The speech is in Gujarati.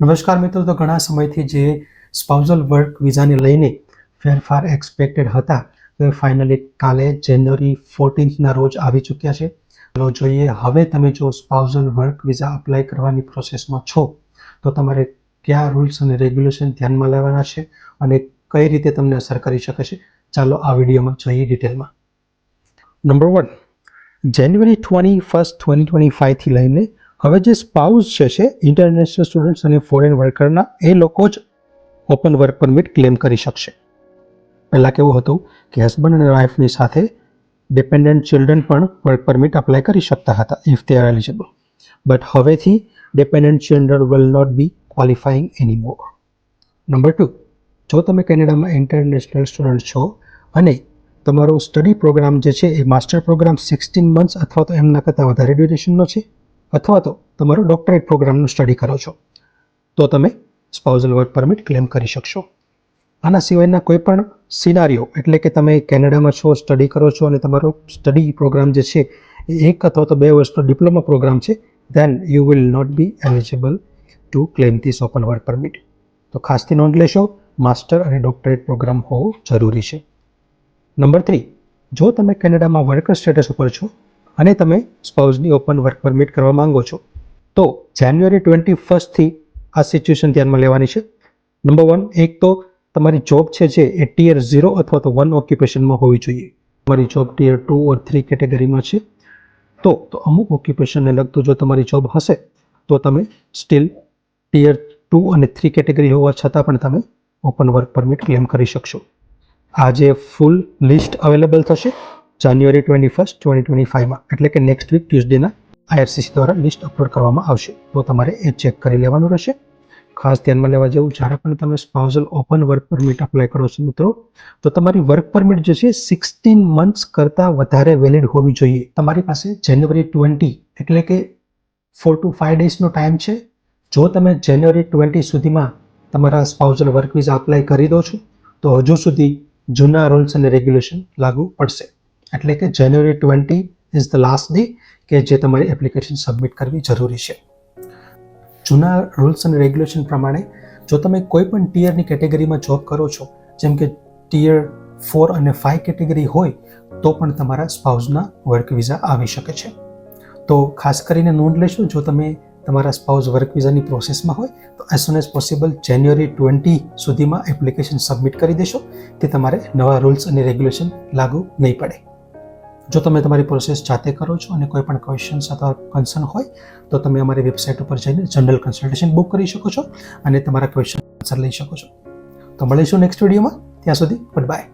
નમસ્કાર મિત્રો, તો ઘણા સમયથી જે સ્પાઉઝલ વર્ક વિઝાને લઈને ફેરફાર એક્સપેક્ટેડ હતા તો એ ફાઇનલી કાલે જાન્યુઆરી 14ના રોજ આવી ચૂક્યા છે. ચાલો જોઈએ હવે તમે જો સ્પાઉઝલ વર્ક વિઝા અપ્લાય કરવાની પ્રોસેસમાં છો તો તમારે કયા રૂલ્સ અને રેગ્યુલેશન ધ્યાનમાં લેવાના છે અને કઈ રીતે તમને અસર કરી શકે છે. ચાલો આ વિડીયોમાં જોઈએ ડિટેલમાં. નંબર 1, જાન્યુઆરી 21, 2025થી લઈને હવે જે સ્પાઉસ છે ઇન્ટરનેશનલ સ્ટુડન્ટ્સ અને ફોરેન વર્કરના એ લોકો જ ઓપન વર્ક પરમિટ ક્લેમ કરી શકશે. પહેલાં કેવું હતું કે હસબન્ડ અને વાઇફની સાથે ડિપેન્ડન્ટ ચિલ્ડ્રન પણ વર્ક પરમિટ અપ્લાય કરી શકતા હતા if they are eligible. But હવેથી dependent children will not be qualifying anymore. Number 2, જો તમે કેનેડામાં ઇન્ટરનેશનલ સ્ટુડન્ટ છો અને તમારો સ્ટડી પ્રોગ્રામ જે છે એ માસ્ટર પ્રોગ્રામ 16 મંથ્સ અથવા તો એમના કરતાં વધારે ડ્યુરેશનનો છે અથવા તો તમારો ડોક્ટરેટ પ્રોગ્રામનું સ્ટડી કરો છો તો તમે સ્પાઉઝલ વર્ક પરમિટ ક્લેમ કરી શકશો. આના સિવાયના કોઈ પણ સિનારીઓ, એટલે કે તમે કેનેડામાં છો, સ્ટડી કરો છો અને તમારો સ્ટડી પ્રોગ્રામ જે છે એ 1 અથવા તો 2 વર્ષનો ડિપ્લોમા પ્રોગ્રામ છે, then you will not be eligible to claim this open work permit. તો ખાસથી નોંધ લેશો, માસ્ટર અને ડોક્ટરેટ પ્રોગ્રામ હોવો જરૂરી છે. નંબર 3, જો તમે કેનેડામાં વર્કર સ્ટેટસ ઉપર છો અને તમે સ્પાઉઝની ઓપન વર્ક પરમિટ કરવા માંગો છો તો જાન્યુઆરી 21થી આ સિચ્યુએશન ધ્યાનમાં લેવાની છે. નંબર 1, એક તો તમારી જોબ છે જે એ ટિયર 0 અથવા તો 1 ઓક્યુપેશનમાં હોવી જોઈએ. તમારી જોબ ટિયર 2 ઓર 3 કેટેગરીમાં છે તો અમુક ઓક્યુપેશનને લગતું જો તમારી જોબ હશે તો તમે સ્ટીલ ટિયર 2 અને 3 કેટેગરી હોવા છતાં પણ તમે ઓપન વર્ક પરમિટ ક્લેમ કરી શકશો. આજે ફૂલ લિસ્ટ અવેલેબલ થશે જાન્યુઆરી 21, 2025માં, એટલે કે નેક્સ્ટ વીક ટ્યુઝડેના IRCC દ્વારા લિસ્ટ અપલોડ કરવામાં આવશે. તો તમારે એ ચેક કરી લેવાનું રહેશે. ખાસ ધ્યાનમાં લેવા જેવું, જ્યારે પણ તમે સ્પાઉઝલ ઓપન વર્ક પરમિટ અપ્લાય કરો છો મિત્રો, તો તમારી વર્ક પરમિટ જે છે 16 મંથ્સ કરતાં વધારે વેલિડ હોવી જોઈએ. તમારી પાસે જાન્યુઆરી 20 એટલે કે 4 to 5 ડેઝનો ટાઈમ છે. જો તમે જાન્યુઆરી 20 સુધીમાં તમારા સ્પાઉઝલ વર્ક વિઝા અપ્લાય કરી દો છો તો હજુ સુધી જૂના રૂલ્સ અને રેગ્યુલેશન લાગુ પડશે. એટલે કે જાન્યુઆરી 20 ઇઝ ધ લાસ્ટ ડે કે જે તમારી એપ્લિકેશન સબમિટ કરવી જરૂરી છે. જૂના રૂલ્સ અને રેગ્યુલેશન પ્રમાણે જો તમે કોઈ પણ ટિયરની કેટેગરીમાં જોબ કરો છો, જેમ કે ટિયર 4 અને 5 કેટેગરી હોય તો પણ તમારા સ્પાઉઝના વર્ક વિઝા આવી શકે છે. તો ખાસ કરીને નોંધ લેશો, જો તમે તમારા સ્પાઉઝ વર્ક વિઝાની પ્રોસેસમાં હોય તો એઝ સુન એઝ પોસિબલ જાન્યુઆરી 20 સુધીમાં એપ્લિકેશન સબમિટ કરી દેશો. તે તમારે નવા રૂલ્સ અને રેગ્યુલેશન લાગુ નહીં પડે. જો તમે તમારી પ્રોસેસ જાતે કરો છો અને કોઈ પણ ક્વેશ્ચન્સ અથવા કન્સર્ન હોય તો તમે અમારી વેબસાઇટ ઉપર જઈને જનરલ કન્સલ્ટેશન બુક કરી શકો છો અને તમારા ક્વેશ્ચન આન્સર લઈ શકો છો. તો મળીશું નેક્સ્ટ વિડીયોમાં. ત્યાં સુધી ગુડ બાય.